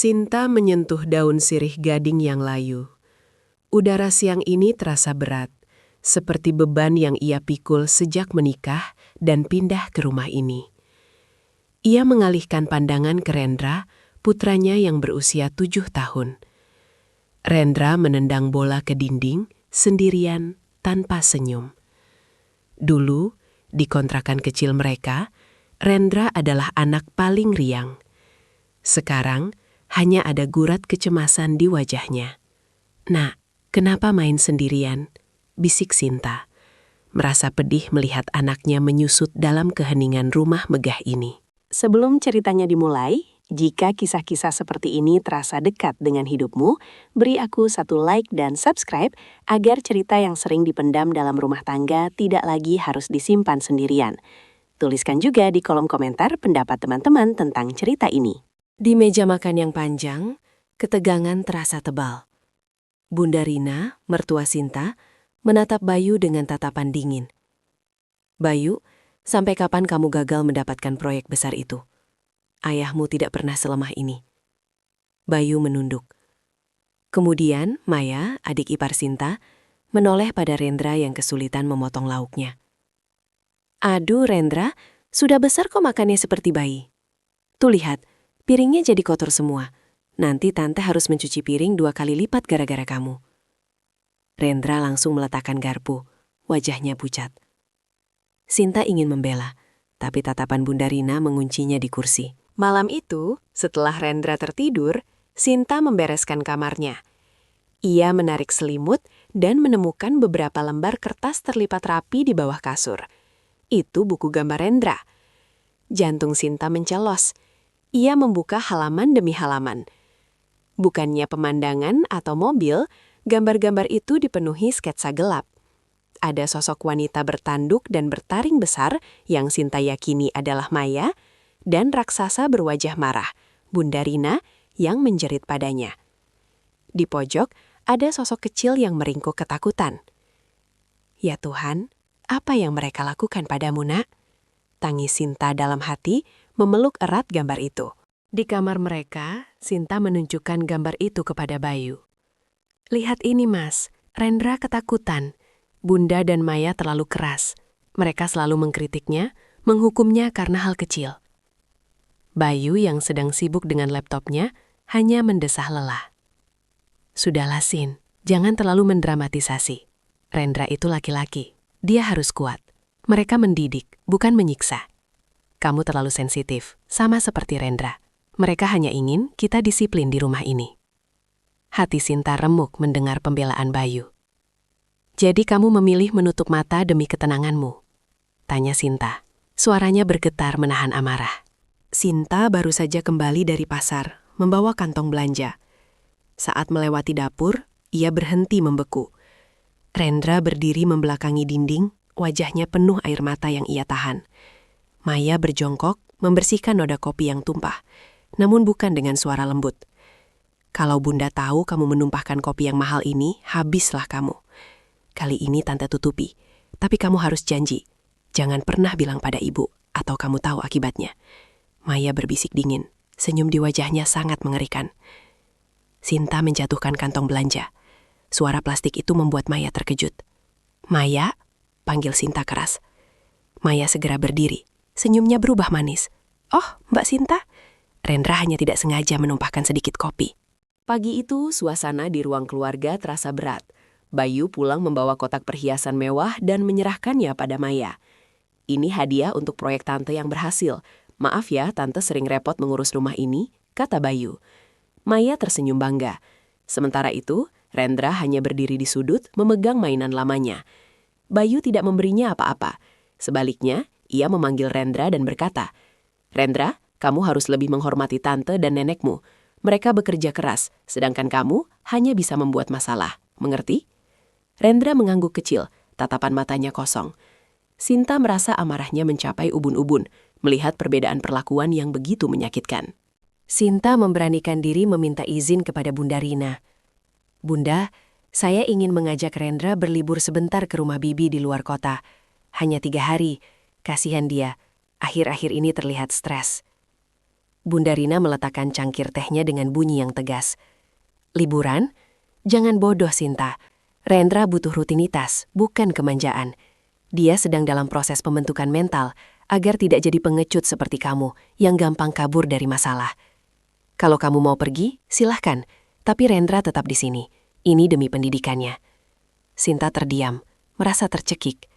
Sinta menyentuh daun sirih gading yang layu. Udara siang ini terasa berat, seperti beban yang ia pikul sejak menikah dan pindah ke rumah ini. Ia mengalihkan pandangan ke Rendra, putranya yang berusia 7 tahun. Rendra menendang bola ke dinding, sendirian, tanpa senyum. Dulu, di kontrakan kecil mereka, Rendra adalah anak paling riang. Sekarang, hanya ada gurat kecemasan di wajahnya. "Nak, kenapa main sendirian?" bisik Sinta. Merasa pedih melihat anaknya menyusut dalam keheningan rumah megah ini. Sebelum ceritanya dimulai, jika kisah-kisah seperti ini terasa dekat dengan hidupmu, beri aku 1 like dan subscribe agar cerita yang sering dipendam dalam rumah tangga tidak lagi harus disimpan sendirian. Tuliskan juga di kolom komentar pendapat teman-teman tentang cerita ini. Di meja makan yang panjang, ketegangan terasa tebal. Bunda Rina, mertua Sinta, menatap Bayu dengan tatapan dingin. "Bayu, sampai kapan kamu gagal mendapatkan proyek besar itu? Ayahmu tidak pernah selemah ini." Bayu menunduk. Kemudian Maya, adik ipar Sinta, menoleh pada Rendra yang kesulitan memotong lauknya. "Aduh Rendra, sudah besar kok makannya seperti bayi. Tuh lihat, piringnya jadi kotor semua. Nanti tante harus mencuci piring 2 kali lipat gara-gara kamu." Rendra langsung meletakkan garpu, wajahnya pucat. Sinta ingin membela, tapi tatapan Bunda Rina menguncinya di kursi. Malam itu, setelah Rendra tertidur, Sinta membereskan kamarnya. Ia menarik selimut dan menemukan beberapa lembar kertas terlipat rapi di bawah kasur. Itu buku gambar Rendra. Jantung Sinta mencelos. Ia membuka halaman demi halaman. Bukannya pemandangan atau mobil, gambar-gambar itu dipenuhi sketsa gelap. Ada sosok wanita bertanduk dan bertaring besar yang Sinta yakini adalah Maya, dan raksasa berwajah marah, Bunda Rina, yang menjerit padanya. Di pojok, ada sosok kecil yang meringkuk ketakutan. "Ya Tuhan, apa yang mereka lakukan padamu, Nak?" tangis Sinta dalam hati, memeluk erat gambar itu. Di kamar mereka, Sinta menunjukkan gambar itu kepada Bayu. "Lihat ini, Mas, Rendra ketakutan. Bunda dan Maya terlalu keras. Mereka selalu mengkritiknya, menghukumnya karena hal kecil." Bayu yang sedang sibuk dengan laptopnya hanya mendesah lelah. "Sudahlah Sin, jangan terlalu mendramatisasi. Rendra itu laki-laki, dia harus kuat. Mereka mendidik, bukan menyiksa. Kamu terlalu sensitif, sama seperti Rendra. Mereka hanya ingin kita disiplin di rumah ini." Hati Sinta remuk mendengar pembelaan Bayu. "Jadi kamu memilih menutup mata demi ketenanganmu?" tanya Sinta. Suaranya bergetar menahan amarah. Sinta baru saja kembali dari pasar, membawa kantong belanja. Saat melewati dapur, ia berhenti membeku. Rendra berdiri membelakangi dinding, wajahnya penuh air mata yang ia tahan. Maya berjongkok, membersihkan noda kopi yang tumpah, namun bukan dengan suara lembut. "Kalau Bunda tahu kamu menumpahkan kopi yang mahal ini, habislah kamu. Kali ini Tante tutupi, tapi kamu harus janji. Jangan pernah bilang pada ibu, atau kamu tahu akibatnya." Maya berbisik dingin, senyum di wajahnya sangat mengerikan. Sinta menjatuhkan kantong belanja. Suara plastik itu membuat Maya terkejut. "Maya?" panggil Sinta keras. Maya segera berdiri, senyumnya berubah manis. "Oh, Mbak Sinta." Rendra hanya tidak sengaja menumpahkan sedikit kopi. Pagi itu, suasana di ruang keluarga terasa berat. Bayu pulang membawa kotak perhiasan mewah dan menyerahkannya pada Maya. "Ini hadiah untuk proyek Tante yang berhasil. Maaf ya, Tante sering repot mengurus rumah ini," kata Bayu. Maya tersenyum bangga. Sementara itu, Rendra hanya berdiri di sudut memegang mainan lamanya. Bayu tidak memberinya apa-apa. Sebaliknya, ia memanggil Rendra dan berkata, "Rendra, kamu harus lebih menghormati Tante dan nenekmu. Mereka bekerja keras, sedangkan kamu hanya bisa membuat masalah. Mengerti?" Rendra mengangguk kecil, tatapan matanya kosong. Sinta merasa amarahnya mencapai ubun-ubun, melihat perbedaan perlakuan yang begitu menyakitkan. Sinta memberanikan diri meminta izin kepada Bunda Rina. "Bunda, saya ingin mengajak Rendra berlibur sebentar ke rumah Bibi di luar kota. Hanya 3 hari, kasihan dia. Akhir-akhir ini terlihat stres." Bunda Rina meletakkan cangkir tehnya dengan bunyi yang tegas. Liburan? Jangan bodoh, Sinta. Rendra butuh rutinitas, bukan kemanjaan. Dia sedang dalam proses pembentukan mental agar tidak jadi pengecut seperti kamu yang gampang kabur dari masalah. Kalau kamu mau pergi, silahkan. Tapi Rendra tetap di sini. Ini demi pendidikannya. Sinta terdiam, merasa tercekik.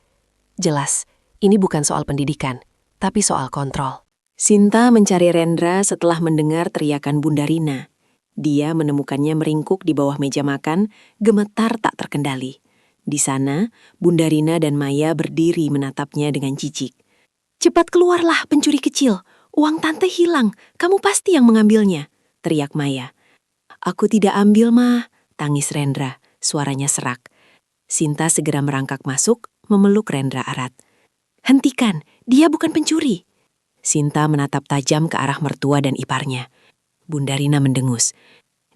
Jelas, ini bukan soal pendidikan, tapi soal kontrol. Sinta mencari Rendra setelah mendengar teriakan Bunda Rina. Dia menemukannya meringkuk di bawah meja makan, gemetar tak terkendali. Di sana, Bunda Rina dan Maya berdiri menatapnya dengan jijik. "Cepat keluarlah, pencuri kecil. Uang tante hilang, kamu pasti yang mengambilnya," teriak Maya. "Aku tidak ambil, Ma," tangis Rendra, suaranya serak. Sinta segera merangkak masuk, memeluk Rendra erat. "Hentikan, dia bukan pencuri." Sinta menatap tajam ke arah mertua dan iparnya. Bunda Rina mendengus.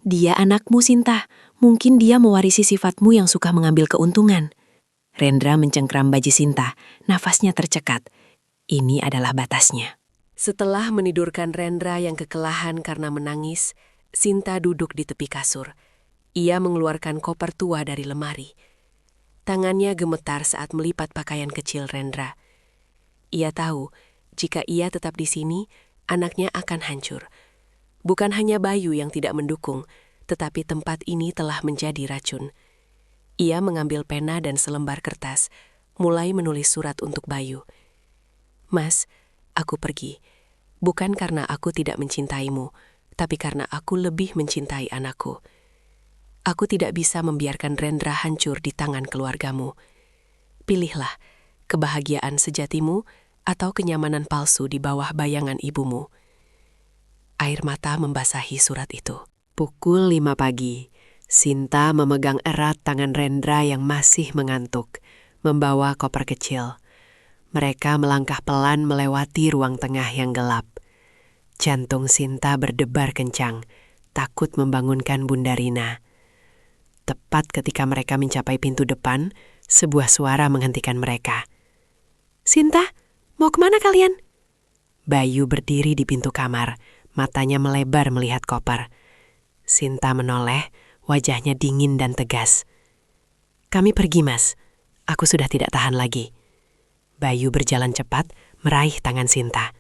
"Dia anakmu, Sinta. Mungkin dia mewarisi sifatmu yang suka mengambil keuntungan." Rendra mencengkram baju Sinta, nafasnya tercekat. Ini adalah batasnya. Setelah menidurkan Rendra yang kekelahan karena menangis, Sinta duduk di tepi kasur. Ia mengeluarkan koper tua dari lemari. Tangannya gemetar saat melipat pakaian kecil Rendra. Ia tahu, jika ia tetap di sini, anaknya akan hancur. Bukan hanya Bayu yang tidak mendukung, tetapi tempat ini telah menjadi racun. Ia mengambil pena dan selembar kertas, mulai menulis surat untuk Bayu. "Mas, aku pergi. Bukan karena aku tidak mencintaimu, tapi karena aku lebih mencintai anakku. Aku tidak bisa membiarkan Rendra hancur di tangan keluargamu. Pilihlah kebahagiaan sejatimu atau kenyamanan palsu di bawah bayangan ibumu." Air mata membasahi surat itu. Pukul 5 pagi, Sinta memegang erat tangan Rendra yang masih mengantuk, membawa koper kecil. Mereka melangkah pelan melewati ruang tengah yang gelap. Jantung Sinta berdebar kencang, takut membangunkan Bunda Rina. Tepat ketika mereka mencapai pintu depan, sebuah suara menghentikan mereka. "Sinta, mau kemana kalian?" Bayu berdiri di pintu kamar, matanya melebar melihat koper. Sinta menoleh, wajahnya dingin dan tegas. "Kami pergi, Mas. Aku sudah tidak tahan lagi." Bayu berjalan cepat, meraih tangan Sinta.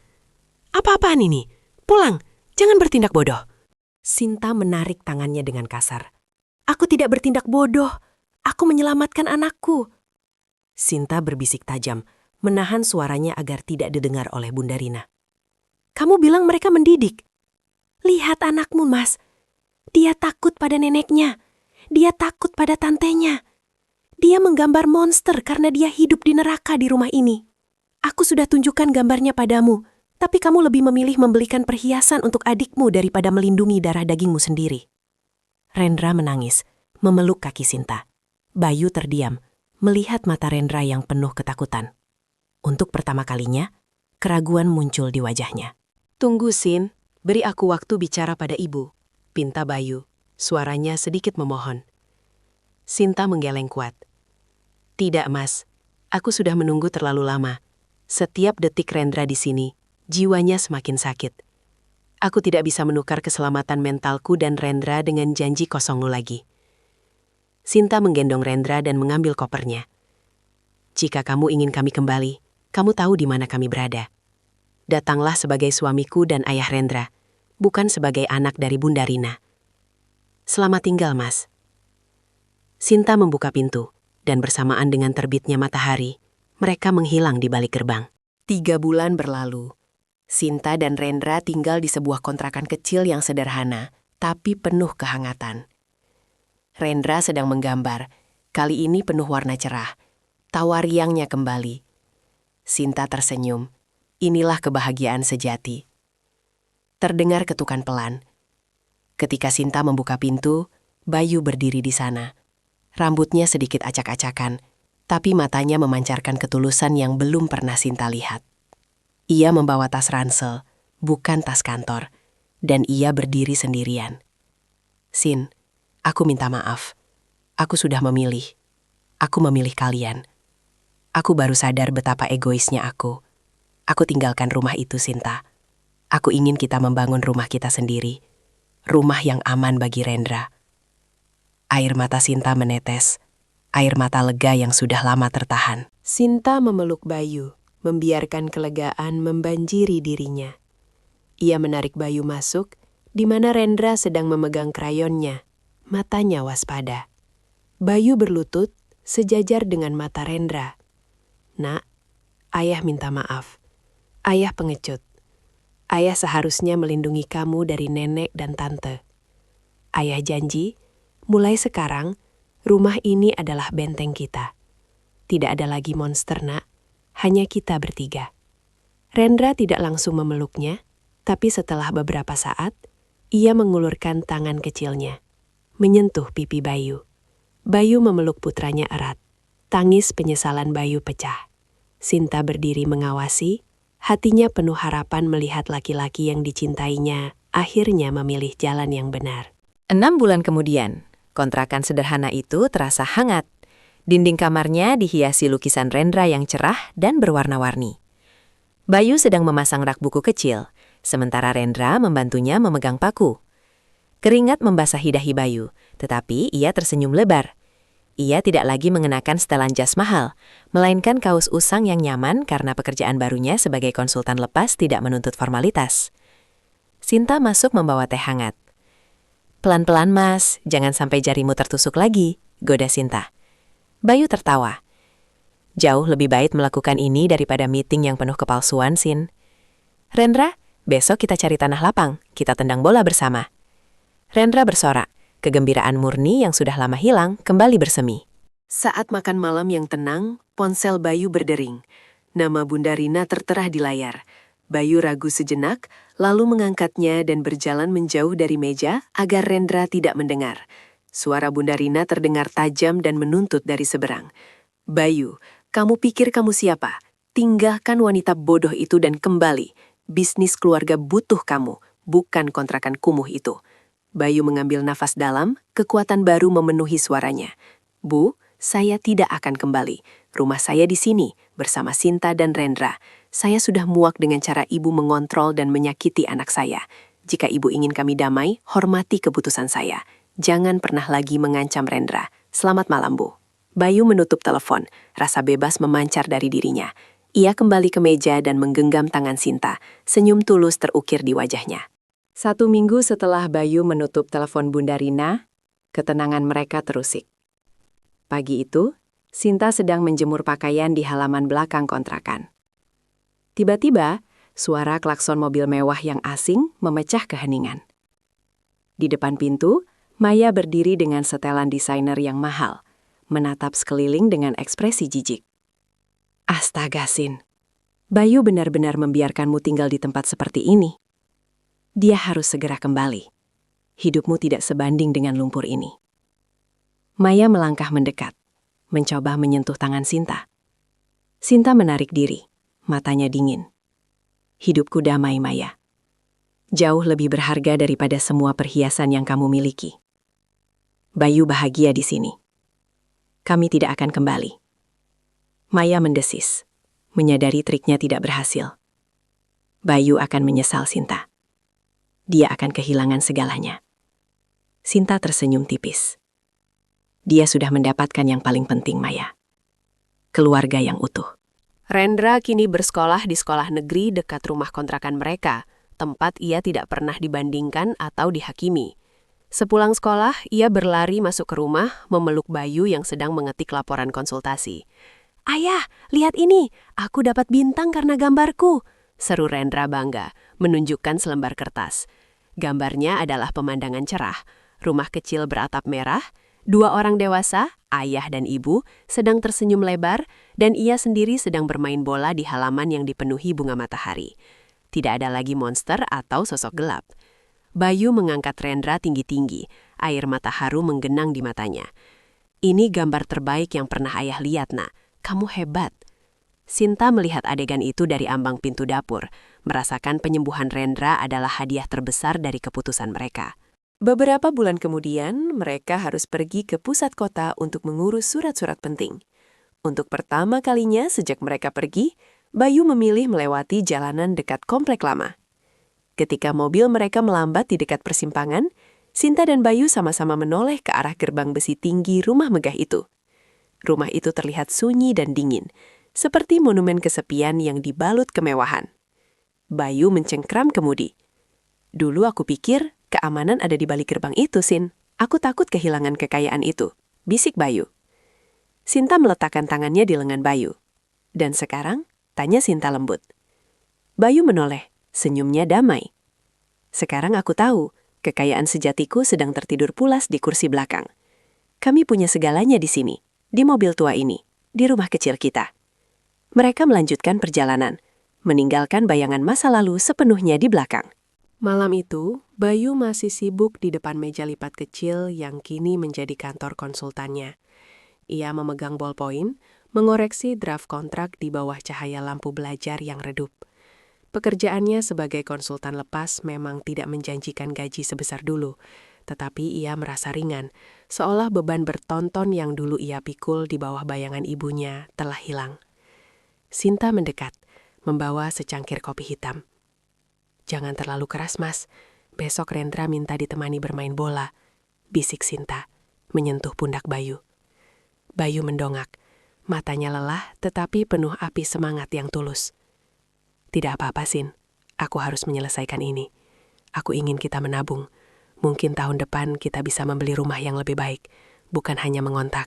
"Apa-apaan ini? Pulang, jangan bertindak bodoh." Sinta menarik tangannya dengan kasar. "Aku tidak bertindak bodoh. Aku menyelamatkan anakku." Sinta berbisik tajam, menahan suaranya agar tidak didengar oleh Bunda Rina. "Kamu bilang mereka mendidik. Lihat anakmu, Mas. Dia takut pada neneknya. Dia takut pada tantenya. Dia menggambar monster karena dia hidup di neraka di rumah ini. Aku sudah tunjukkan gambarnya padamu, tapi kamu lebih memilih membelikan perhiasan untuk adikmu daripada melindungi darah dagingmu sendiri." Rendra menangis, memeluk kaki Sinta. Bayu terdiam, melihat mata Rendra yang penuh ketakutan. Untuk pertama kalinya, keraguan muncul di wajahnya. "Tunggu, Sin. Beri aku waktu bicara pada ibu," pinta Bayu. Suaranya sedikit memohon. Sinta menggeleng kuat. "Tidak, Mas. Aku sudah menunggu terlalu lama. Setiap detik Rendra di sini, jiwanya semakin sakit. Aku tidak bisa menukar keselamatan mentalku dan Rendra dengan janji kosongmu lagi." Sinta menggendong Rendra dan mengambil kopernya. "Jika kamu ingin kami kembali, kamu tahu di mana kami berada. Datanglah sebagai suamiku dan ayah Rendra, bukan sebagai anak dari Bunda Rina. Selamat tinggal, Mas." Sinta membuka pintu, dan bersamaan dengan terbitnya matahari, mereka menghilang di balik gerbang. 3 bulan berlalu. Sinta dan Rendra tinggal di sebuah kontrakan kecil yang sederhana, tapi penuh kehangatan. Rendra sedang menggambar, kali ini penuh warna cerah. Tawa riangnya kembali. Sinta tersenyum. Inilah kebahagiaan sejati. Terdengar ketukan pelan. Ketika Sinta membuka pintu, Bayu berdiri di sana. Rambutnya sedikit acak-acakan, tapi matanya memancarkan ketulusan yang belum pernah Sinta lihat. Ia membawa tas ransel, bukan tas kantor, dan ia berdiri sendirian. "Sin, aku minta maaf. Aku sudah memilih. Aku memilih kalian. Aku baru sadar betapa egoisnya aku. Aku tinggalkan rumah itu, Sinta. Aku ingin kita membangun rumah kita sendiri. Rumah yang aman bagi Rendra. Air mata Sinta menetes. Air mata lega yang sudah lama tertahan. Sinta memeluk Bayu, membiarkan kelegaan membanjiri dirinya. Ia menarik Bayu masuk, di mana Rendra sedang memegang krayonnya. Matanya waspada. Bayu berlutut sejajar dengan mata Rendra. Nak, ayah minta maaf. Ayah pengecut. Ayah seharusnya melindungi kamu dari nenek dan tante. Ayah janji, mulai sekarang, rumah ini adalah benteng kita. Tidak ada lagi monster, nak. Hanya kita bertiga. Rendra tidak langsung memeluknya, tapi setelah beberapa saat, ia mengulurkan tangan kecilnya, menyentuh pipi Bayu. Bayu memeluk putranya erat. Tangis penyesalan Bayu pecah. Sinta berdiri mengawasi, hatinya penuh harapan melihat laki-laki yang dicintainya akhirnya memilih jalan yang benar. 6 bulan kemudian, kontrakan sederhana itu terasa hangat. Dinding kamarnya dihiasi lukisan Rendra yang cerah dan berwarna-warni. Bayu sedang memasang rak buku kecil, sementara Rendra membantunya memegang paku. Keringat membasahi dahi Bayu, tetapi ia tersenyum lebar. Ia tidak lagi mengenakan setelan jas mahal, melainkan kaos usang yang nyaman karena pekerjaan barunya sebagai konsultan lepas tidak menuntut formalitas. Sinta masuk membawa teh hangat. "Pelan-pelan, Mas, jangan sampai jarimu tertusuk lagi," goda Sinta. Bayu tertawa. "Jauh lebih baik melakukan ini daripada meeting yang penuh kepalsuan, Sin. Rendra, besok kita cari tanah lapang, kita tendang bola bersama." Rendra bersorak. Kegembiraan murni yang sudah lama hilang kembali bersemi. Saat makan malam yang tenang, ponsel Bayu berdering. Nama Bunda Rina tertera di layar. Bayu ragu sejenak, lalu mengangkatnya dan berjalan menjauh dari meja agar Rendra tidak mendengar. Suara Bunda Rina terdengar tajam dan menuntut dari seberang. "Bayu, kamu pikir kamu siapa? Tinggalkan wanita bodoh itu dan kembali. Bisnis keluarga butuh kamu, bukan kontrakan kumuh itu." Bayu mengambil nafas dalam, kekuatan baru memenuhi suaranya. "Bu, saya tidak akan kembali. Rumah saya di sini, bersama Sinta dan Rendra. Saya sudah muak dengan cara ibu mengontrol dan menyakiti anak saya. Jika ibu ingin kami damai, hormati keputusan saya. Jangan pernah lagi mengancam Rendra. Selamat malam, Bu." Bayu menutup telepon, rasa bebas memancar dari dirinya. Ia kembali ke meja dan menggenggam tangan Sinta, senyum tulus terukir di wajahnya. 1 minggu setelah Bayu menutup telepon Bunda Rina, ketenangan mereka terusik. Pagi itu, Sinta sedang menjemur pakaian di halaman belakang kontrakan. Tiba-tiba, suara klakson mobil mewah yang asing memecah keheningan. Di depan pintu, Maya berdiri dengan setelan desainer yang mahal, menatap sekeliling dengan ekspresi jijik. "Astaga, Sin. Bayu benar-benar membiarkanmu tinggal di tempat seperti ini. Dia harus segera kembali. Hidupmu tidak sebanding dengan lumpur ini." Maya melangkah mendekat, mencoba menyentuh tangan Sinta. Sinta menarik diri, matanya dingin. "Hidupku damai, Maya. Jauh lebih berharga daripada semua perhiasan yang kamu miliki. Bayu bahagia di sini. Kami tidak akan kembali." Maya mendesis, menyadari triknya tidak berhasil. Bayu akan menyesal, Sinta. Dia akan kehilangan segalanya. Sinta tersenyum tipis. Dia sudah mendapatkan yang paling penting, Maya. Keluarga yang utuh. Rendra kini bersekolah di sekolah negeri dekat rumah kontrakan mereka, tempat ia tidak pernah dibandingkan atau dihakimi. Sepulang sekolah, ia berlari masuk ke rumah, memeluk Bayu yang sedang mengetik laporan konsultasi. "Ayah, lihat ini, aku dapat bintang karena gambarku," seru Rendra bangga, menunjukkan selembar kertas. Gambarnya adalah pemandangan cerah, rumah kecil beratap merah, 2 orang dewasa, ayah dan ibu, sedang tersenyum lebar, dan ia sendiri sedang bermain bola di halaman yang dipenuhi bunga matahari. Tidak ada lagi monster atau sosok gelap. Bayu mengangkat Rendra tinggi-tinggi, air mata haru menggenang di matanya. "Ini gambar terbaik yang pernah ayah lihat, Nak. Kamu hebat." Sinta melihat adegan itu dari ambang pintu dapur, merasakan penyembuhan Rendra adalah hadiah terbesar dari keputusan mereka. Beberapa bulan kemudian, mereka harus pergi ke pusat kota untuk mengurus surat-surat penting. Untuk pertama kalinya sejak mereka pergi, Bayu memilih melewati jalanan dekat komplek lama. Ketika mobil mereka melambat di dekat persimpangan, Sinta dan Bayu sama-sama menoleh ke arah gerbang besi tinggi rumah megah itu. Rumah itu terlihat sunyi dan dingin, seperti monumen kesepian yang dibalut kemewahan. Bayu mencengkram kemudi. Dulu aku pikir keamanan ada di balik gerbang itu, Sin. Aku takut kehilangan kekayaan itu, bisik Bayu. Sinta meletakkan tangannya di lengan Bayu. Dan sekarang, tanya Sinta lembut. Bayu menoleh, senyumnya damai. Sekarang aku tahu, kekayaan sejatiku sedang tertidur pulas di kursi belakang. Kami punya segalanya di sini, di mobil tua ini, di rumah kecil kita. Mereka melanjutkan perjalanan, meninggalkan bayangan masa lalu sepenuhnya di belakang. Malam itu, Bayu masih sibuk di depan meja lipat kecil yang kini menjadi kantor konsultannya. Ia memegang ballpoint, mengoreksi draft kontrak di bawah cahaya lampu belajar yang redup. Pekerjaannya sebagai konsultan lepas memang tidak menjanjikan gaji sebesar dulu, tetapi ia merasa ringan, seolah beban bertonton yang dulu ia pikul di bawah bayangan ibunya telah hilang. Sinta mendekat, membawa secangkir kopi hitam. "Jangan terlalu keras, Mas. Besok Rendra minta ditemani bermain bola," bisik Sinta, menyentuh pundak Bayu. Bayu mendongak, matanya lelah tetapi penuh api semangat yang tulus. "Tidak apa-apa, Sin. Aku harus menyelesaikan ini. Aku ingin kita menabung. Mungkin tahun depan kita bisa membeli rumah yang lebih baik, bukan hanya mengontak.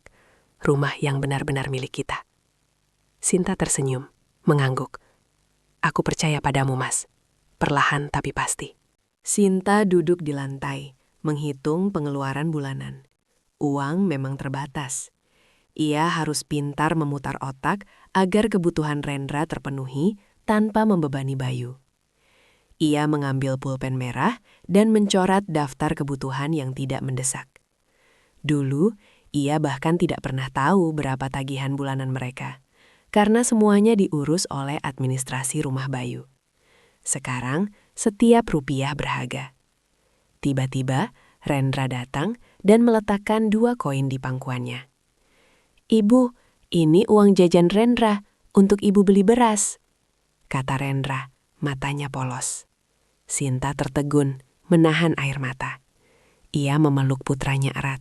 Rumah yang benar-benar milik kita." Sinta tersenyum, mengangguk. "Aku percaya padamu, Mas. Perlahan tapi pasti." Sinta duduk di lantai, menghitung pengeluaran bulanan. Uang memang terbatas. Ia harus pintar memutar otak agar kebutuhan Rendra terpenuhi tanpa membebani Bayu. Ia mengambil pulpen merah dan mencoret daftar kebutuhan yang tidak mendesak. Dulu, ia bahkan tidak pernah tahu berapa tagihan bulanan mereka, karena semuanya diurus oleh administrasi rumah Bayu. Sekarang, setiap rupiah berharga. Tiba-tiba, Rendra datang dan meletakkan 2 koin di pangkuannya. "Ibu, ini uang jajan Rendra untuk ibu beli beras," kata Rendra, matanya polos. Sinta tertegun, menahan air mata. Ia memeluk putranya erat.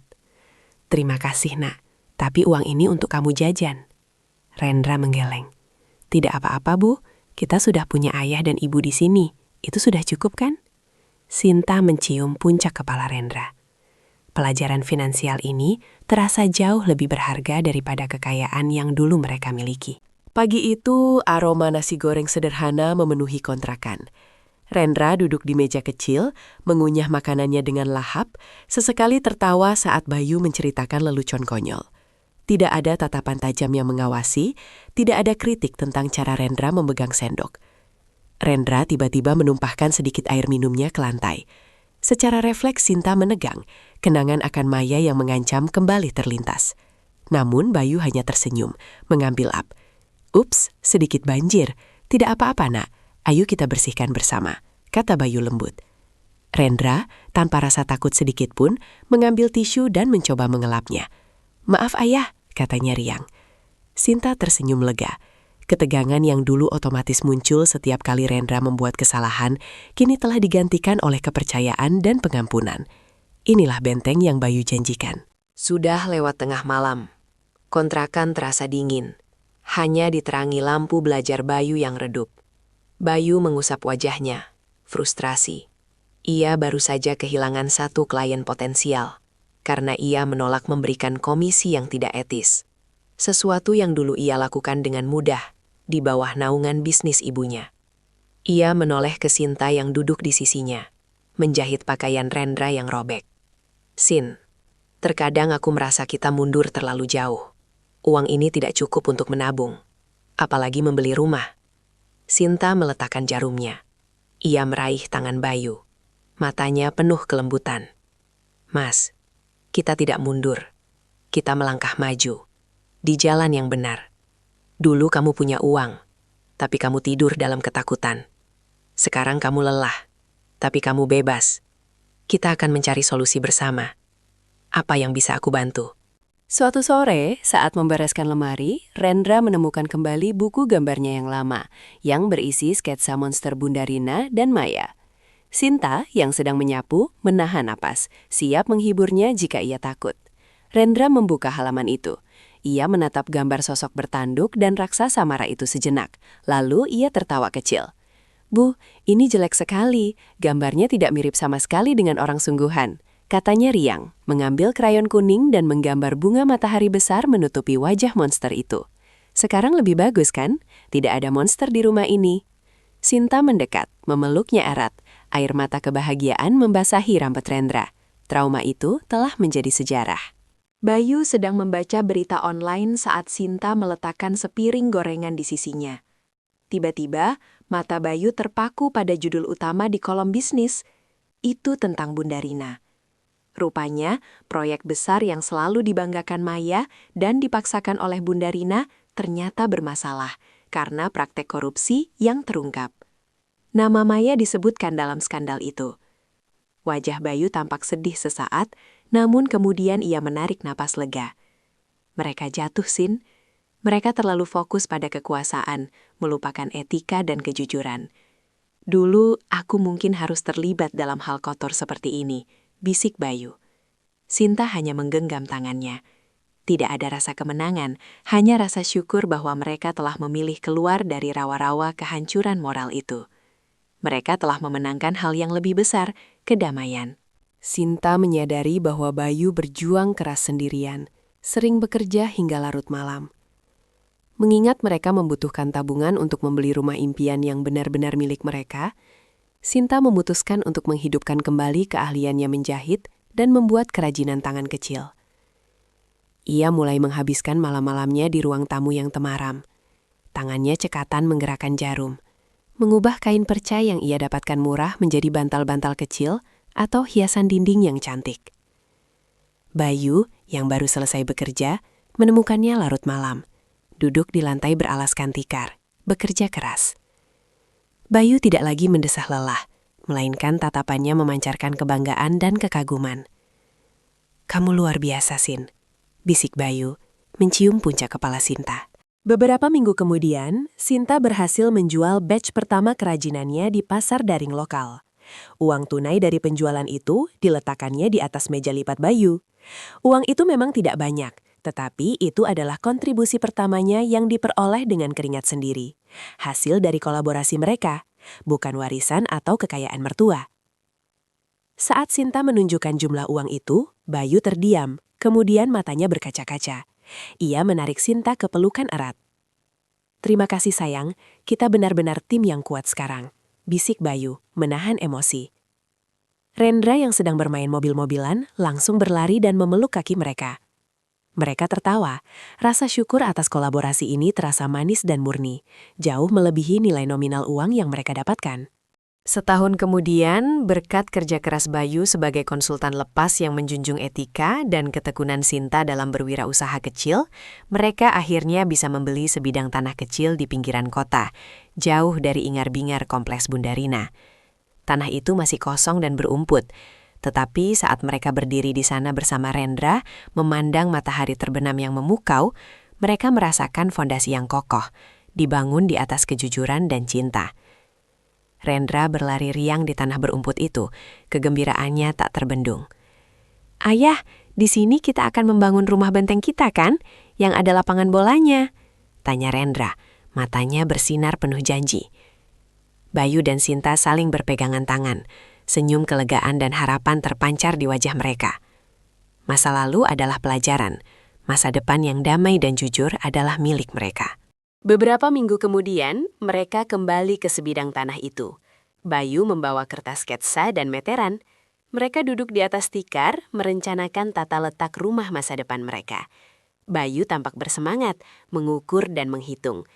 "Terima kasih, Nak, tapi uang ini untuk kamu jajan." Rendra menggeleng. "Tidak apa-apa, Bu. Kita sudah punya ayah dan ibu di sini. Itu sudah cukup, kan?" Sinta mencium puncak kepala Rendra. Pelajaran finansial ini terasa jauh lebih berharga daripada kekayaan yang dulu mereka miliki. Pagi itu, aroma nasi goreng sederhana memenuhi kontrakan. Rendra duduk di meja kecil, mengunyah makanannya dengan lahap, sesekali tertawa saat Bayu menceritakan lelucon konyol. Tidak ada tatapan tajam yang mengawasi, tidak ada kritik tentang cara Rendra memegang sendok. Rendra tiba-tiba menumpahkan sedikit air minumnya ke lantai. Secara refleks Sinta menegang, kenangan akan Maya yang mengancam kembali terlintas. Namun Bayu hanya tersenyum, mengambil up. "Ups, sedikit banjir. Tidak apa-apa, Nak. Ayo kita bersihkan bersama," kata Bayu lembut. Rendra, tanpa rasa takut sedikit pun, mengambil tisu dan mencoba mengelapnya. "Maaf ayah," katanya riang. Sinta tersenyum lega. Ketegangan yang dulu otomatis muncul setiap kali Rendra membuat kesalahan, kini telah digantikan oleh kepercayaan dan pengampunan. Inilah benteng yang Bayu janjikan. Sudah lewat tengah malam. Kontrakan terasa dingin. Hanya diterangi lampu belajar Bayu yang redup. Bayu mengusap wajahnya, frustrasi. Ia baru saja kehilangan 1 klien potensial, karena ia menolak memberikan komisi yang tidak etis. Sesuatu yang dulu ia lakukan dengan mudah, di bawah naungan bisnis ibunya. Ia menoleh ke Sinta yang duduk di sisinya, menjahit pakaian Rendra yang robek. "Sin, terkadang aku merasa kita mundur terlalu jauh. Uang ini tidak cukup untuk menabung, apalagi membeli rumah." Sinta meletakkan jarumnya. Ia meraih tangan Bayu. Matanya penuh kelembutan. "Mas, kita tidak mundur. Kita melangkah maju. Di jalan yang benar. Dulu kamu punya uang, tapi kamu tidur dalam ketakutan. Sekarang kamu lelah, tapi kamu bebas. Kita akan mencari solusi bersama. Apa yang bisa aku bantu?" Suatu sore, saat membereskan lemari, Rendra menemukan kembali buku gambarnya yang lama, yang berisi sketsa monster Bunda Rina dan Maya. Sinta, yang sedang menyapu, menahan napas, siap menghiburnya jika ia takut. Rendra membuka halaman itu. Ia menatap gambar sosok bertanduk dan raksasa marah itu sejenak. Lalu ia tertawa kecil. "Bu, ini jelek sekali. Gambarnya tidak mirip sama sekali dengan orang sungguhan," katanya riang, mengambil krayon kuning dan menggambar bunga matahari besar menutupi wajah monster itu. "Sekarang lebih bagus kan? Tidak ada monster di rumah ini." Sinta mendekat, memeluknya erat. Air mata kebahagiaan membasahi rambut Rendra. Trauma itu telah menjadi sejarah. Bayu sedang membaca berita online saat Sinta meletakkan sepiring gorengan di sisinya. Tiba-tiba, mata Bayu terpaku pada judul utama di kolom bisnis. Itu tentang Bunda Rina. Rupanya, proyek besar yang selalu dibanggakan Maya dan dipaksakan oleh Bunda Rina ternyata bermasalah karena praktek korupsi yang terungkap. Nama Maya disebutkan dalam skandal itu. Wajah Bayu tampak sedih sesaat, namun kemudian ia menarik napas lega. Mereka jatuh, Sin. Mereka terlalu fokus pada kekuasaan, melupakan etika dan kejujuran. "Dulu, aku mungkin harus terlibat dalam hal kotor seperti ini," bisik Bayu. Sinta hanya menggenggam tangannya. Tidak ada rasa kemenangan, hanya rasa syukur bahwa mereka telah memilih keluar dari rawa-rawa kehancuran moral itu. Mereka telah memenangkan hal yang lebih besar, kedamaian. Sinta menyadari bahwa Bayu berjuang keras sendirian, sering bekerja hingga larut malam. Mengingat mereka membutuhkan tabungan untuk membeli rumah impian yang benar-benar milik mereka, Sinta memutuskan untuk menghidupkan kembali keahliannya menjahit dan membuat kerajinan tangan kecil. Ia mulai menghabiskan malam-malamnya di ruang tamu yang temaram. Tangannya cekatan menggerakkan jarum, mengubah kain perca yang ia dapatkan murah menjadi bantal-bantal kecil atau hiasan dinding yang cantik. Bayu, yang baru selesai bekerja, menemukannya larut malam, duduk di lantai beralaskan tikar, bekerja keras. Bayu tidak lagi mendesah lelah, melainkan tatapannya memancarkan kebanggaan dan kekaguman. "Kamu luar biasa, Sin," bisik Bayu, mencium puncak kepala Sinta. Beberapa minggu kemudian, Sinta berhasil menjual batch pertama kerajinannya di pasar daring lokal. Uang tunai dari penjualan itu diletakkannya di atas meja lipat Bayu. Uang itu memang tidak banyak, tetapi itu adalah kontribusi pertamanya yang diperoleh dengan keringat sendiri. Hasil dari kolaborasi mereka, bukan warisan atau kekayaan mertua. Saat Sinta menunjukkan jumlah uang itu, Bayu terdiam. Kemudian matanya berkaca-kaca. Ia menarik Sinta ke pelukan erat. "Terima kasih sayang, kita benar-benar tim yang kuat sekarang," bisik Bayu, menahan emosi. Rendra yang sedang bermain mobil-mobilan langsung berlari dan memeluk kaki mereka. Mereka tertawa. Rasa syukur atas kolaborasi ini terasa manis dan murni, jauh melebihi nilai nominal uang yang mereka dapatkan. Setahun kemudian, berkat kerja keras Bayu sebagai konsultan lepas yang menjunjung etika dan ketekunan Sinta dalam berwirausaha kecil, mereka akhirnya bisa membeli sebidang tanah kecil di pinggiran kota, jauh dari ingar-bingar kompleks Bunda Rina. Tanah itu masih kosong dan berumput, tetapi saat mereka berdiri di sana bersama Rendra, memandang matahari terbenam yang memukau, mereka merasakan fondasi yang kokoh, dibangun di atas kejujuran dan cinta. Rendra berlari riang di tanah berumput itu, kegembiraannya tak terbendung. "Ayah, di sini kita akan membangun rumah benteng kita kan, yang ada lapangan bolanya?" tanya Rendra, matanya bersinar penuh janji. Bayu dan Sinta saling berpegangan tangan, senyum kelegaan dan harapan terpancar di wajah mereka. Masa lalu adalah pelajaran, masa depan yang damai dan jujur adalah milik mereka. Beberapa minggu kemudian, mereka kembali ke sebidang tanah itu. Bayu membawa kertas sketsa dan meteran. Mereka duduk di atas tikar, merencanakan tata letak rumah masa depan mereka. Bayu tampak bersemangat, mengukur dan menghitung.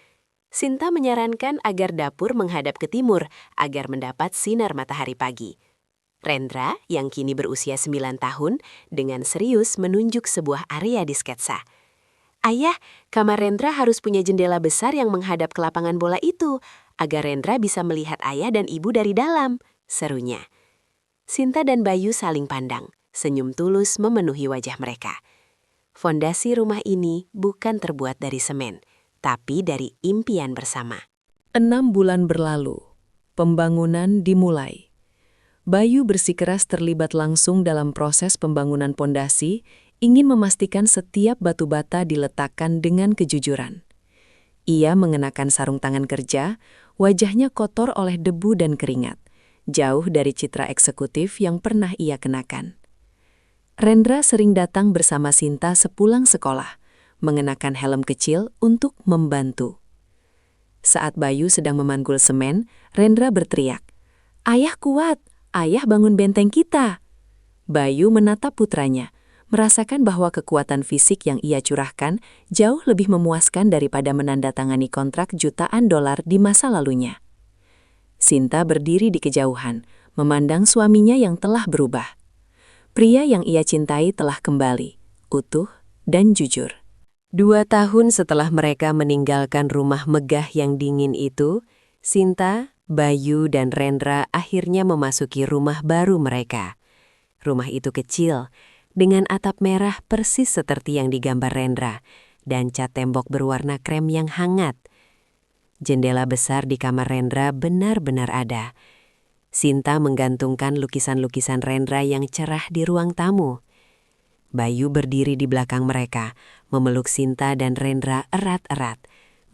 Sinta menyarankan agar dapur menghadap ke timur, agar mendapat sinar matahari pagi. Rendra, yang kini berusia 9 tahun, dengan serius menunjuk sebuah area di sketsa. "Ayah, kamar Rendra harus punya jendela besar yang menghadap ke lapangan bola itu, agar Rendra bisa melihat ayah dan ibu dari dalam," serunya. Sinta dan Bayu saling pandang, senyum tulus memenuhi wajah mereka. Fondasi rumah ini bukan terbuat dari semen, tapi dari impian bersama. 6 bulan berlalu, pembangunan dimulai. Bayu bersikeras terlibat langsung dalam proses pembangunan pondasi, ingin memastikan setiap batu bata diletakkan dengan kejujuran. Ia mengenakan sarung tangan kerja, wajahnya kotor oleh debu dan keringat, jauh dari citra eksekutif yang pernah ia kenakan. Rendra sering datang bersama Sinta sepulang sekolah, mengenakan helm kecil untuk membantu. Saat Bayu sedang memanggul semen, Rendra berteriak, "Ayah kuat! Ayah bangun benteng kita!" Bayu menatap putranya, merasakan bahwa kekuatan fisik yang ia curahkan jauh lebih memuaskan daripada menandatangani kontrak jutaan dolar di masa lalunya. Sinta berdiri di kejauhan, memandang suaminya yang telah berubah. Pria yang ia cintai telah kembali, utuh dan jujur. 2 tahun setelah mereka meninggalkan rumah megah yang dingin itu, Sinta, Bayu, dan Rendra akhirnya memasuki rumah baru mereka. Rumah itu kecil, dengan atap merah persis seperti yang digambar Rendra, dan cat tembok berwarna krem yang hangat. Jendela besar di kamar Rendra benar-benar ada. Sinta menggantungkan lukisan-lukisan Rendra yang cerah di ruang tamu. Bayu berdiri di belakang mereka, memeluk Sinta dan Rendra erat-erat.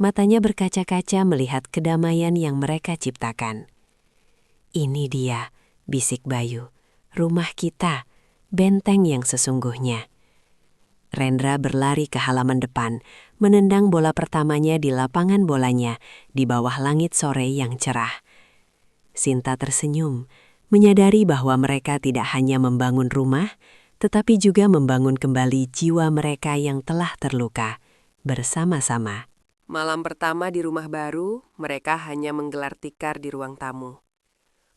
Matanya berkaca-kaca melihat kedamaian yang mereka ciptakan. "Ini dia," bisik Bayu, "rumah kita, benteng yang sesungguhnya." Rendra berlari ke halaman depan, menendang bola pertamanya di lapangan bolanya, di bawah langit sore yang cerah. Sinta tersenyum, menyadari bahwa mereka tidak hanya membangun rumah, tetapi juga membangun kembali jiwa mereka yang telah terluka, bersama-sama. Malam pertama di rumah baru, mereka hanya menggelar tikar di ruang tamu.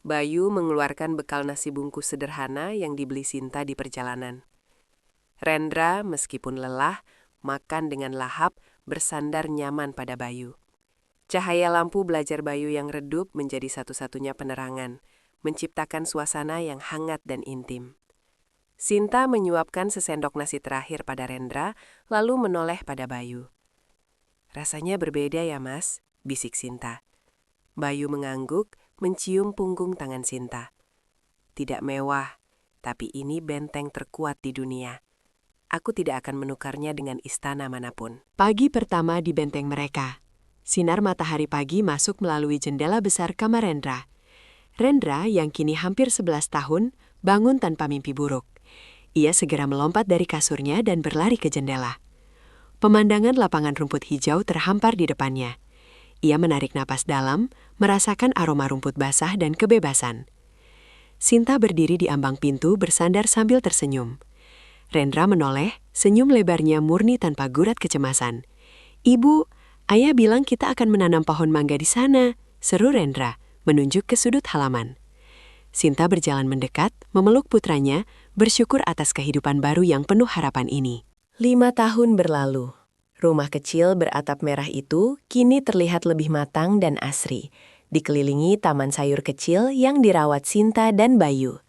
Bayu mengeluarkan bekal nasi bungkus sederhana yang dibeli Sinta di perjalanan. Rendra, meskipun lelah, makan dengan lahap, bersandar nyaman pada Bayu. Cahaya lampu belajar Bayu yang redup menjadi satu-satunya penerangan, menciptakan suasana yang hangat dan intim. Sinta menyuapkan sesendok nasi terakhir pada Rendra, lalu menoleh pada Bayu. "Rasanya berbeda ya, Mas," bisik Sinta. Bayu mengangguk, mencium punggung tangan Sinta. "Tidak mewah, tapi ini benteng terkuat di dunia. Aku tidak akan menukarnya dengan istana manapun." Pagi pertama di benteng mereka. Sinar matahari pagi masuk melalui jendela besar kamar Rendra. Rendra, yang kini hampir 11 tahun, bangun tanpa mimpi buruk. Ia segera melompat dari kasurnya dan berlari ke jendela. Pemandangan lapangan rumput hijau terhampar di depannya. Ia menarik napas dalam, merasakan aroma rumput basah dan kebebasan. Sinta berdiri di ambang pintu bersandar sambil tersenyum. Rendra menoleh, senyum lebarnya murni tanpa gurat kecemasan. "Ibu, ayah bilang kita akan menanam pohon mangga di sana," seru Rendra, menunjuk ke sudut halaman. Sinta berjalan mendekat, memeluk putranya, bersyukur atas kehidupan baru yang penuh harapan ini. 5 tahun berlalu. Rumah kecil beratap merah itu kini terlihat lebih matang dan asri, dikelilingi taman sayur kecil yang dirawat Sinta dan Bayu.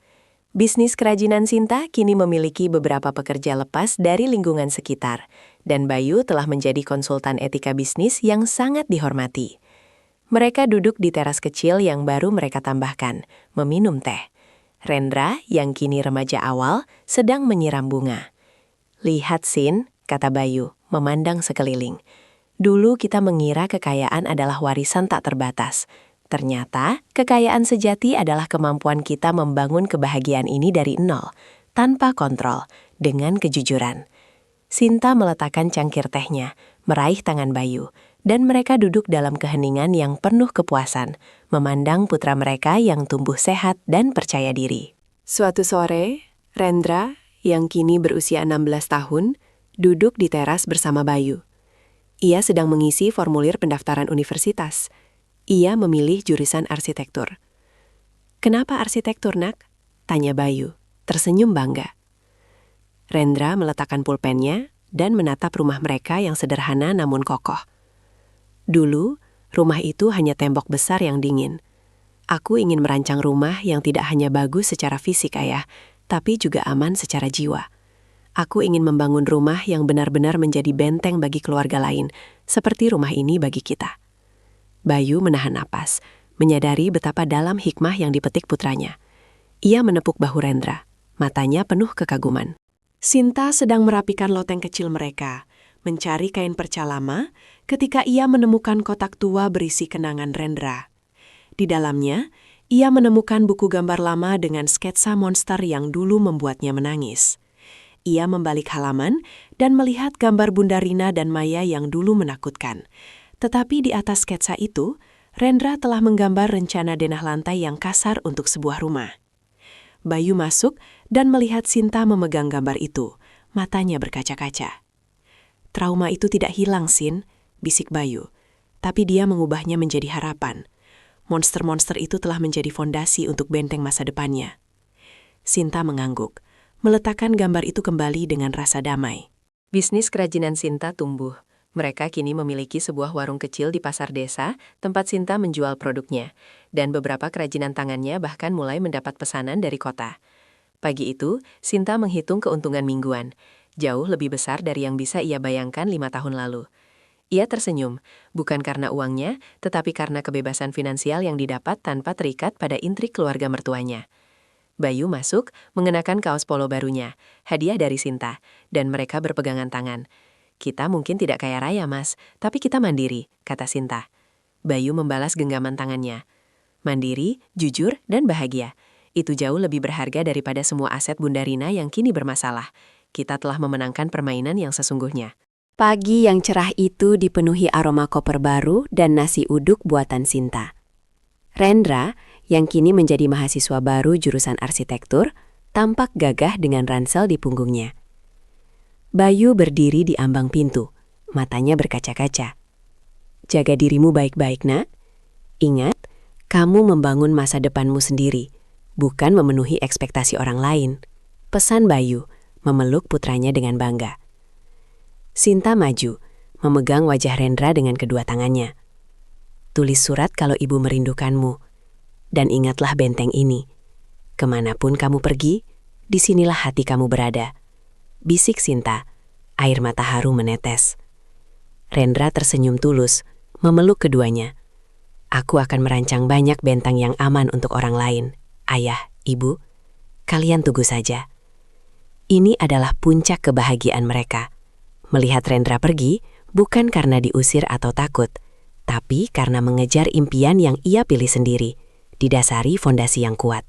Bisnis kerajinan Sinta kini memiliki beberapa pekerja lepas dari lingkungan sekitar, dan Bayu telah menjadi konsultan etika bisnis yang sangat dihormati. Mereka duduk di teras kecil yang baru mereka tambahkan, meminum teh. Rendra, yang kini remaja awal, sedang menyiram bunga. "Lihat, Sin," kata Bayu, memandang sekeliling. "Dulu kita mengira kekayaan adalah warisan tak terbatas. Ternyata, kekayaan sejati adalah kemampuan kita membangun kebahagiaan ini dari nol, tanpa kontrol, dengan kejujuran." Sinta meletakkan cangkir tehnya, meraih tangan Bayu, dan mereka duduk dalam keheningan yang penuh kepuasan, memandang putra mereka yang tumbuh sehat dan percaya diri. Suatu sore, Rendra, yang kini berusia 16 tahun, duduk di teras bersama Bayu. Ia sedang mengisi formulir pendaftaran universitas. Ia memilih jurusan arsitektur. "Kenapa arsitektur, Nak?" tanya Bayu, tersenyum bangga. Rendra meletakkan pulpennya dan menatap rumah mereka yang sederhana namun kokoh. "Dulu, rumah itu hanya tembok besar yang dingin. Aku ingin merancang rumah yang tidak hanya bagus secara fisik, Ayah, tapi juga aman secara jiwa. Aku ingin membangun rumah yang benar-benar menjadi benteng bagi keluarga lain, seperti rumah ini bagi kita." Bayu menahan napas, menyadari betapa dalam hikmah yang dipetik putranya. Ia menepuk bahu Rendra, matanya penuh kekaguman. Sinta sedang merapikan loteng kecil mereka, mencari kain perca lama, ketika ia menemukan kotak tua berisi kenangan Rendra. Di dalamnya, ia menemukan buku gambar lama dengan sketsa monster yang dulu membuatnya menangis. Ia membalik halaman dan melihat gambar Bunda Rina dan Maya yang dulu menakutkan. Tetapi di atas sketsa itu, Rendra telah menggambar rencana denah lantai yang kasar untuk sebuah rumah. Bayu masuk dan melihat Sinta memegang gambar itu. Matanya berkaca-kaca. Trauma itu tidak hilang, Sin, bisik Bayu. Tapi dia mengubahnya menjadi harapan. Monster-monster itu telah menjadi fondasi untuk benteng masa depannya. Sinta mengangguk, meletakkan gambar itu kembali dengan rasa damai. Bisnis kerajinan Sinta tumbuh. Mereka kini memiliki sebuah warung kecil di pasar desa, tempat Sinta menjual produknya. Dan beberapa kerajinan tangannya bahkan mulai mendapat pesanan dari kota. Pagi itu, Sinta menghitung keuntungan mingguan. Jauh lebih besar dari yang bisa ia bayangkan 5 tahun lalu. Ia tersenyum, bukan karena uangnya, tetapi karena kebebasan finansial yang didapat tanpa terikat pada intrik keluarga mertuanya. Bayu masuk, mengenakan kaos polo barunya, hadiah dari Sinta, dan mereka berpegangan tangan. Kita mungkin tidak kaya raya, Mas, tapi kita mandiri, kata Sinta. Bayu membalas genggaman tangannya. Mandiri, jujur, dan bahagia. Itu jauh lebih berharga daripada semua aset Bunda Rina yang kini bermasalah. Kita telah memenangkan permainan yang sesungguhnya. Pagi yang cerah itu dipenuhi aroma koper baru dan nasi uduk buatan Sinta. Rendra, yang kini menjadi mahasiswa baru jurusan arsitektur, tampak gagah dengan ransel di punggungnya. Bayu berdiri di ambang pintu, matanya berkaca-kaca. Jaga dirimu baik-baik, nak. Ingat, kamu membangun masa depanmu sendiri, bukan memenuhi ekspektasi orang lain. Pesan Bayu, memeluk putranya dengan bangga. Sinta maju, memegang wajah Rendra dengan kedua tangannya. Tulis surat kalau ibu merindukanmu. Dan ingatlah benteng ini. Kemanapun kamu pergi, disinilah hati kamu berada. Bisik Sinta, air mata haru menetes. Rendra tersenyum tulus, memeluk keduanya. Aku akan merancang banyak bentang yang aman untuk orang lain. Ayah, ibu, kalian tunggu saja. Ini adalah puncak kebahagiaan mereka. Melihat Rendra pergi, bukan karena diusir atau takut, tapi karena mengejar impian yang ia pilih sendiri, didasari fondasi yang kuat.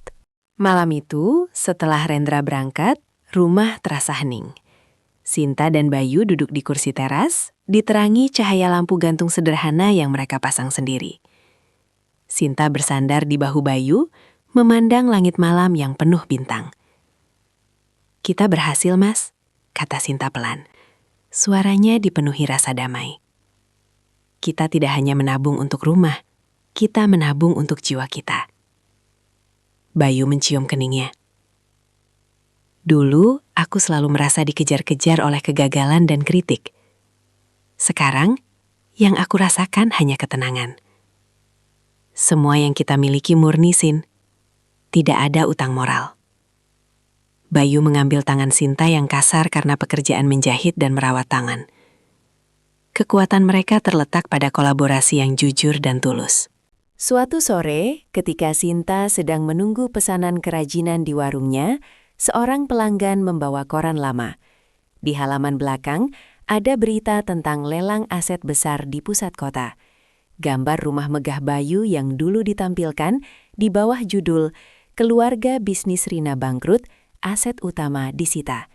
Malam itu, setelah Rendra berangkat, rumah terasa hening. Sinta dan Bayu duduk di kursi teras, diterangi cahaya lampu gantung sederhana yang mereka pasang sendiri. Sinta bersandar di bahu Bayu, memandang langit malam yang penuh bintang. Kita berhasil, Mas, kata Sinta pelan. Suaranya dipenuhi rasa damai. Kita tidak hanya menabung untuk rumah, kita menabung untuk jiwa kita. Bayu mencium keningnya. Dulu, aku selalu merasa dikejar-kejar oleh kegagalan dan kritik. Sekarang, yang aku rasakan hanya ketenangan. Semua yang kita miliki murni, Sin. Tidak ada utang moral. Bayu mengambil tangan Sinta yang kasar karena pekerjaan menjahit dan merawat tangan. Kekuatan mereka terletak pada kolaborasi yang jujur dan tulus. Suatu sore, ketika Sinta sedang menunggu pesanan kerajinan di warungnya, seorang pelanggan membawa koran lama. Di halaman belakang, ada berita tentang lelang aset besar di pusat kota. Gambar rumah megah Bayu yang dulu ditampilkan di bawah judul "Keluarga Bisnis Rina Bangkrut, Aset Utama Disita."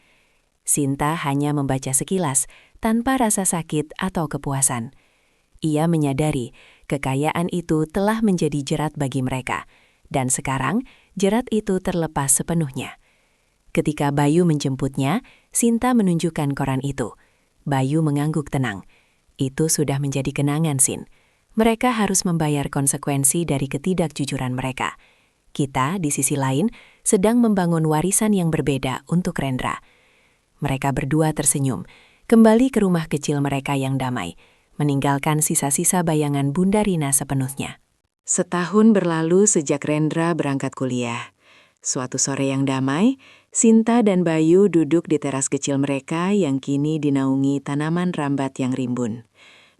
Sinta hanya membaca sekilas, tanpa rasa sakit atau kepuasan. Ia menyadari kekayaan itu telah menjadi jerat bagi mereka, dan sekarang jerat itu terlepas sepenuhnya. Ketika Bayu menjemputnya, Sinta menunjukkan koran itu. Bayu mengangguk tenang. Itu sudah menjadi kenangan, Sin. Mereka harus membayar konsekuensi dari ketidakjujuran mereka. Kita, di sisi lain, sedang membangun warisan yang berbeda untuk Rendra. Mereka berdua tersenyum, kembali ke rumah kecil mereka yang damai, meninggalkan sisa-sisa bayangan Bunda Rina sepenuhnya. Setahun berlalu sejak Rendra berangkat kuliah. Suatu sore yang damai, Sinta dan Bayu duduk di teras kecil mereka yang kini dinaungi tanaman rambat yang rimbun.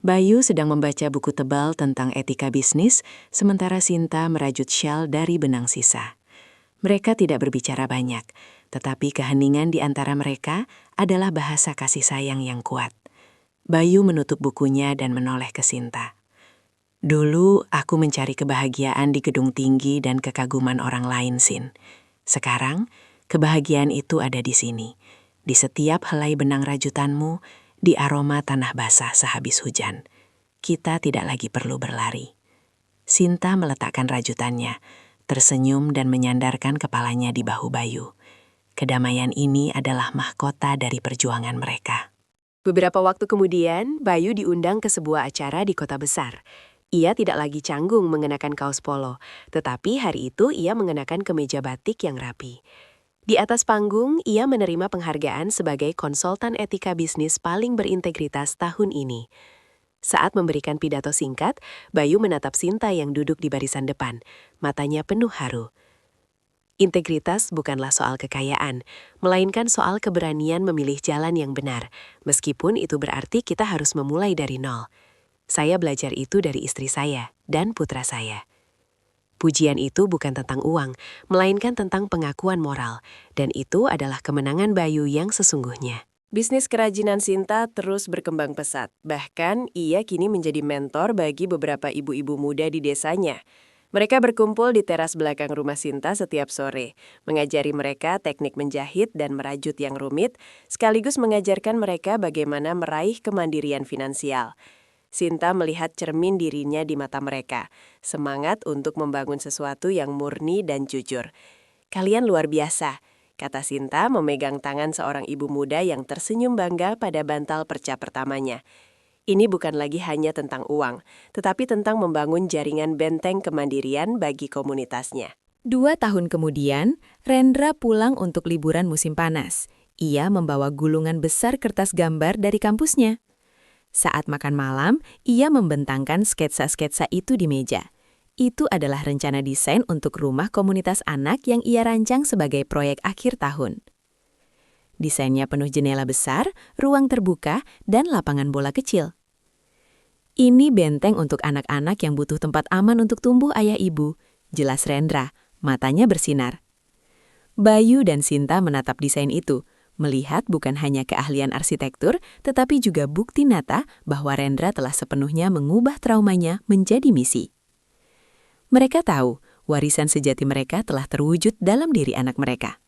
Bayu sedang membaca buku tebal tentang etika bisnis, sementara Sinta merajut syal dari benang sisa. Mereka tidak berbicara banyak, tetapi keheningan di antara mereka adalah bahasa kasih sayang yang kuat. Bayu menutup bukunya dan menoleh ke Sinta. Dulu aku mencari kebahagiaan di gedung tinggi dan kekaguman orang lain, Sin. Sekarang, kebahagiaan itu ada di sini. Di setiap helai benang rajutanmu, di aroma tanah basah sehabis hujan. Kita tidak lagi perlu berlari. Sinta meletakkan rajutannya, tersenyum dan menyandarkan kepalanya di bahu Bayu. Kedamaian ini adalah mahkota dari perjuangan mereka. Beberapa waktu kemudian, Bayu diundang ke sebuah acara di kota besar. Ia tidak lagi canggung mengenakan kaos polo, tetapi hari itu ia mengenakan kemeja batik yang rapi. Di atas panggung, ia menerima penghargaan sebagai konsultan etika bisnis paling berintegritas tahun ini. Saat memberikan pidato singkat, Bayu menatap Sinta yang duduk di barisan depan, matanya penuh haru. Integritas bukanlah soal kekayaan, melainkan soal keberanian memilih jalan yang benar, meskipun itu berarti kita harus memulai dari nol. Saya belajar itu dari istri saya dan putra saya. Pujian itu bukan tentang uang, melainkan tentang pengakuan moral, dan itu adalah kemenangan Bayu yang sesungguhnya. Bisnis kerajinan Sinta terus berkembang pesat, bahkan ia kini menjadi mentor bagi beberapa ibu-ibu muda di desanya. Mereka berkumpul di teras belakang rumah Sinta setiap sore, mengajari mereka teknik menjahit dan merajut yang rumit, sekaligus mengajarkan mereka bagaimana meraih kemandirian finansial. Sinta melihat cermin dirinya di mata mereka, semangat untuk membangun sesuatu yang murni dan jujur. "Kalian luar biasa," kata Sinta memegang tangan seorang ibu muda yang tersenyum bangga pada bantal perca pertamanya. Ini bukan lagi hanya tentang uang, tetapi tentang membangun jaringan benteng kemandirian bagi komunitasnya. 2 tahun kemudian, Rendra pulang untuk liburan musim panas. Ia membawa gulungan besar kertas gambar dari kampusnya. Saat makan malam, ia membentangkan sketsa-sketsa itu di meja. Itu adalah rencana desain untuk rumah komunitas anak yang ia rancang sebagai proyek akhir tahun. Desainnya penuh jendela besar, ruang terbuka, dan lapangan bola kecil. Ini benteng untuk anak-anak yang butuh tempat aman untuk tumbuh ayah ibu, jelas Rendra, matanya bersinar. Bayu dan Sinta menatap desain itu, melihat bukan hanya keahlian arsitektur, tetapi juga bukti nyata bahwa Rendra telah sepenuhnya mengubah traumanya menjadi misi. Mereka tahu, warisan sejati mereka telah terwujud dalam diri anak mereka.